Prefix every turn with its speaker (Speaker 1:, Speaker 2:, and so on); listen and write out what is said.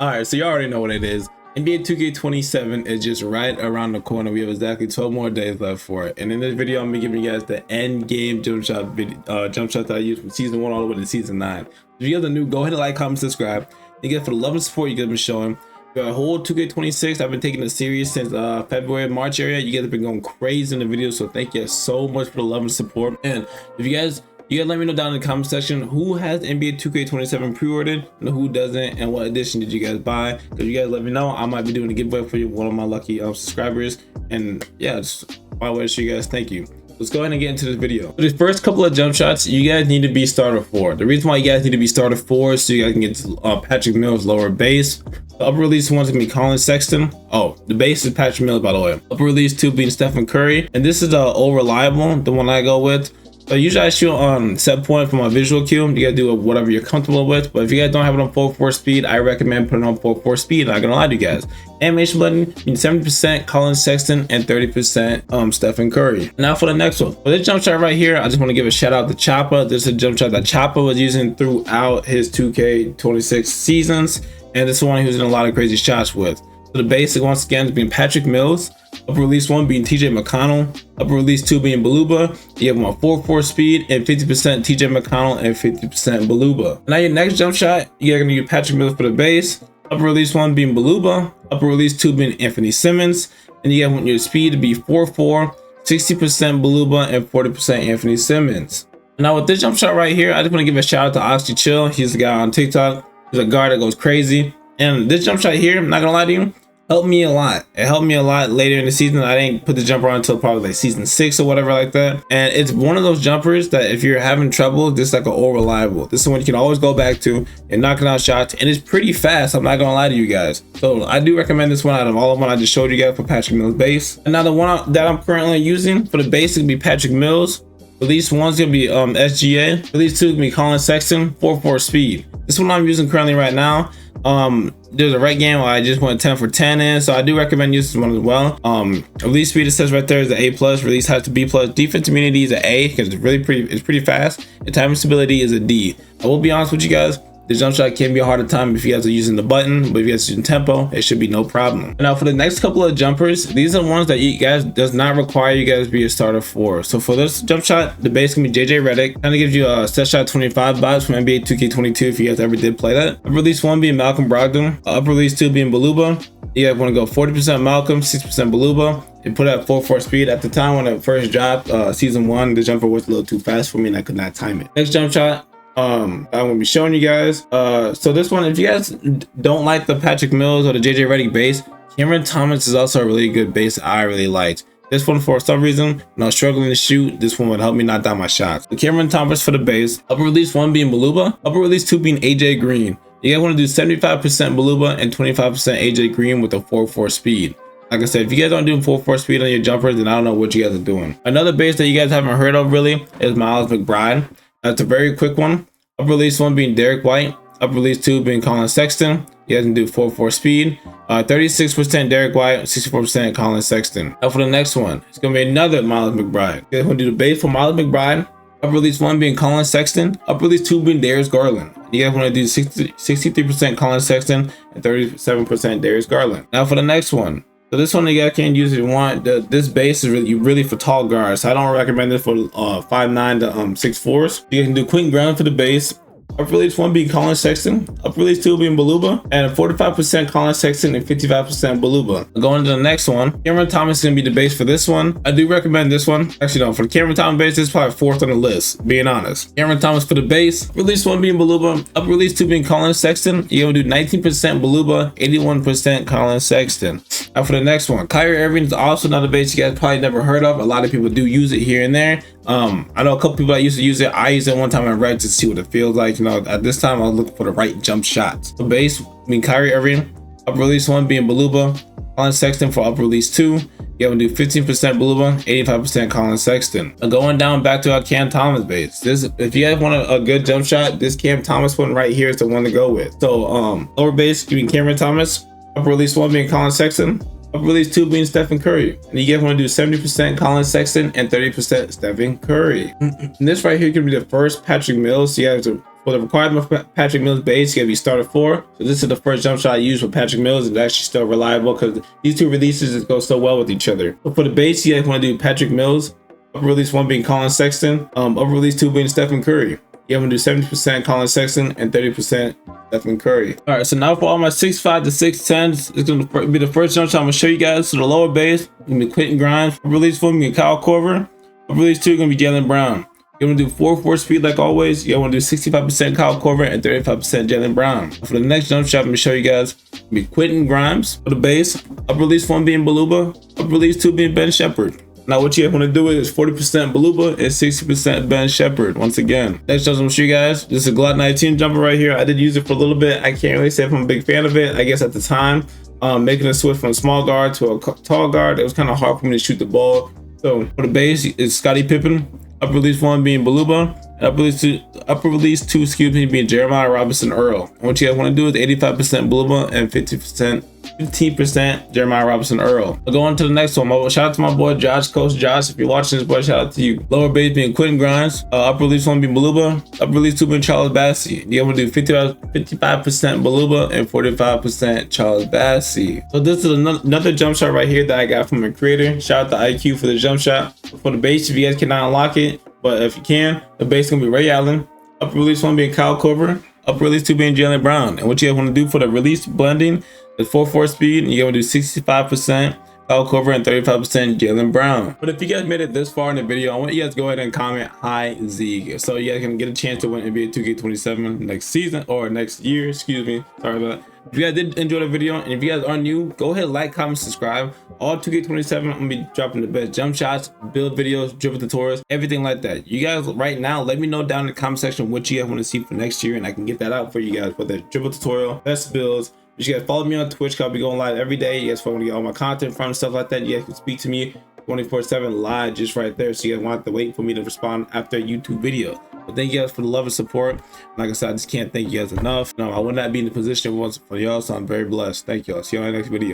Speaker 1: Alright, so you already know what it is. NBA 2K27 is just right around the corner. We have exactly 12 more days left for it. And in this video, I'm gonna be giving you guys the end game jump shot that I used from season 1 all the way to season 9. If you guys are new, go ahead and like, comment, subscribe. You guys, for the love and support you guys have been showing. We got a whole 2K26. I've been taking it serious since February, March area. You guys have been going crazy in the videos, so thank you guys so much for the love and support. And if you guys let me know down in the comment section who has NBA 2K27 pre-ordered and who doesn't, and what edition did you guys buy. If you guys let me know, I might be doing a giveaway for one of my lucky subscribers. And yeah, just my way to show you guys thank you. Let's go ahead and get into this video. For the first couple of jump shots, you guys need to be starter 4. The reason why you guys need to be starter 4 is so you guys can get Patrick Mills lower base. The upper release one's gonna be Colin Sexton. Oh, the base is Patrick Mills, by the way. Upper release 2 being Stephen Curry, and this is all reliable, the one I go with. So usually I shoot on set point for my visual cue. You gotta do whatever you're comfortable with. But if you guys don't have it on 4:4 speed, I recommend putting it on 4:4 speed. Not gonna lie to you guys. Animation button, 70% Colin Sexton and 30% Stephen Curry. Now for the next one. For this jump shot right here, I just want to give a shout out to Choppa. This is a jump shot that Choppa was using throughout his 2K26 seasons, and this is one he was in a lot of crazy shots with. So the basic once again is being Patrick Mills. Upper release 1 being TJ McConnell. Upper release 2 being Baluba. You have them on 4:4 speed and 50% TJ McConnell and 50% Baluba. Now your next jump shot, you're gonna use Patrick Mills for the base. Upper release 1 being Baluba. Upper release 2 being Anthony Simmons. And you have your speed to be 4:4, 60% Baluba and 40% Anthony Simmons. Now with this jump shot right here, I just want to give a shout out to Oxy Chill. He's the guy on TikTok. He's a guard that goes crazy. And this jump shot here, I'm not gonna lie to you, helped me a lot. It helped me a lot later in the season. I didn't put the jumper on until probably like season 6 or whatever like that. And it's one of those jumpers that if you're having trouble, just like an all reliable. This is one you can always go back to and knocking out shots, and it's pretty fast. I'm not gonna lie to you guys. So I do recommend this one out of all of them I just showed you guys for Patrick Mills base. And now the one that I'm currently using for the base is gonna be Patrick Mills. Release 1's gonna be SGA. Release 2 is gonna be Colin Sexton, 4:4 speed. This one I'm using currently right now. There's a right game where I just went 10 for 10 in, so I do recommend using this one as well. Release speed, it says right there, is an A+. Release height to B+. Defense immunity is an A because it's pretty fast. And timing stability is a D. I will be honest with you guys, the jump shot can be a harder time if you guys are using the button, but if you guys are using tempo, it should be no problem. Now for the next couple of jumpers, these are the ones that you guys does not require you guys to be a starter for. So for this jump shot, the base can be JJ Redick. Kind of gives you a set shot 25 vibes from NBA 2K22 if you guys ever did play that. Upper release 1 being Malcolm Brogdon. Upper release 2 being Baluba. You guys want to go 40% Malcolm, 60% Baluba, and put it at 4:4 speed. At the time when it first dropped, season 1, the jumper was a little too fast for me and I could not time it. Next jump shot, I'm gonna be showing you guys. So this one, if you guys don't like the Patrick Mills or the JJ Redick base, Cameron Thomas is also a really good base I really liked. This one, for some reason, when I was struggling to shoot, this one would help me knock down my shots. So Cameron Thomas for the base. Upper release 1 being Baluba. Upper release 2 being AJ Green. You guys want to do 75% Baluba and 25% AJ Green with a 4:4 speed. Like I said, if you guys aren't doing 4:4 speed on your jumpers, then I don't know what you guys are doing. Another base that you guys haven't heard of really is Miles McBride. That's a very quick one. Upper release 1 being Derek White. Upper release 2 being Colin Sexton. You guys can do 4:4 speed. 36% Derek White, 64% Colin Sexton. Now for the next one, it's gonna be another Miles McBride. You guys want to do the base for Miles McBride. Upper release 1 being Colin Sexton. Upper release 2 being Darius Garland. You guys want to do 63% Colin Sexton and 37% Darius Garland. Now for the next one. So this one you guys can use if you want. This base is really for tall guards. So I don't recommend it for 5'9" to 6'4". You can do Quentin Brown for the base. Upper release 1 being Colin Sexton. Upper release 2 being Baluba. And 45% Colin Sexton and 55% Baluba. Going to the next one. Cameron Thomas is going to be the base for this one. I do recommend this one. Actually, no, for the Cameron Thomas base, this is probably 4th on the list, being honest. Cameron Thomas for the base. Release 1 being Baluba. Upper release 2 being Colin Sexton. You're going to do 19% Baluba, 81% Colin Sexton. Now for the next one. Kyrie Irving is also another base you guys probably never heard of. A lot of people do use it here and there. I know a couple people that used to use it. I used it one time in Red to see what it feels like. You know, at this time I was looking for the right jump shots. The base being Kyrie Irving. Upper release 1 being Baluba. Colin Sexton for upper release 2. You have to do 15% Baluba, 85% Colin Sexton. And going down back to our Cam Thomas base. This, if you guys want a good jump shot, this Cam Thomas one right here is the one to go with. So lower base giving Cameron Thomas. Upper release 1 being Colin Sexton. Upper release 2 being Stephen Curry. And you guys want to do 70% Colin Sexton and 30% Stephen Curry. And this right here could be the first Patrick Mills. So you have to For the requirement for Patrick Mills base, you gotta be starter 4. So this is the first jump shot I used for Patrick Mills. It's actually still reliable because these two releases just go so well with each other. But for the base, you guys want to do Patrick Mills. Upper release 1 being Colin Sexton. Upper release 2 being Stephen Curry. You want to do 70% Colin Sexton and 30% Stephen Curry. All right, so now for all my 6'5 to 6'10s, it's going to be the first jump shot I'm going to show you guys. So the lower base, going to be Quentin Grimes. Upper release 1 being Kyle Korver. Upper release 2 going to be Jaylen Brown. You want to do 4-4 speed like always. You want to do 65% Kyle Korver and 35% Jaylen Brown. For the next jump shot, I'm going to show you guys be Quentin Grimes for the base. Upper release 1 being Baluba. Upper release 2 being Ben Shepherd. Now what you want to do is 40% Baluba and 60% Ben Shepherd. Once again, next jump I'm going to show you guys. This is a Glock 19 jumper right here. I did use it for a little bit. I can't really say if I'm a big fan of it. I guess at the time, making a switch from a small guard to a tall guard, it was kind of hard for me to shoot the ball. So for the base, it's Scottie Pippen. Upper release 1 being Baluba, and upper release 2, excuse me, being Jeremiah Robinson Earl. And what you guys want to do is 85% Baluba and 15% Jeremiah Robinson Earl. I'll go on to the next one. Shout out to my boy Josh, Coach Josh. If you're watching this, boy, shout out to you. Lower base being Quentin Grimes. Upper release 1 being Baluba. Upper release 2 being Charles Bassey. You want to do 55% Baluba and 45% Charles Bassey. So this is another jump shot right here that I got from a creator. Shout out to IQ for the jump shot. For the base, if you guys cannot unlock it, but if you can, the base is going to be Ray Allen. Upper release 1 being Kyle Korver. Upper release 2 being Jaylen Brown. And what you guys want to do for the release blending is 4-4 speed. And you're going to do 65% Kyle Korver and 35% Jaylen Brown. But if you guys made it this far in the video, I want you guys to go ahead and comment hi Zeke, so you guys can get a chance to win NBA 2K27 next season or next year, excuse me. Sorry about that. If you guys did enjoy the video, and if you guys are new, go ahead, like, comment, subscribe. All 2K27, I'm gonna be dropping the best jump shots, build videos, dribble tutorials, everything like that. You guys right now, let me know down in the comment section what you guys want to see for next year, and I can get that out for you guys for the dribble tutorial, best builds. You guys follow me on Twitch, because I'll be going live every day. You guys want to get all my content from and stuff like that. You guys can speak to me 24/7 live just right there, so you guys won't have to wait for me to respond after a YouTube video. But thank you guys for the love and support. Like I said, I just can't thank you guys enough. No, I would not be in the position once for y'all, so I'm very blessed. Thank y'all. See you on the next video.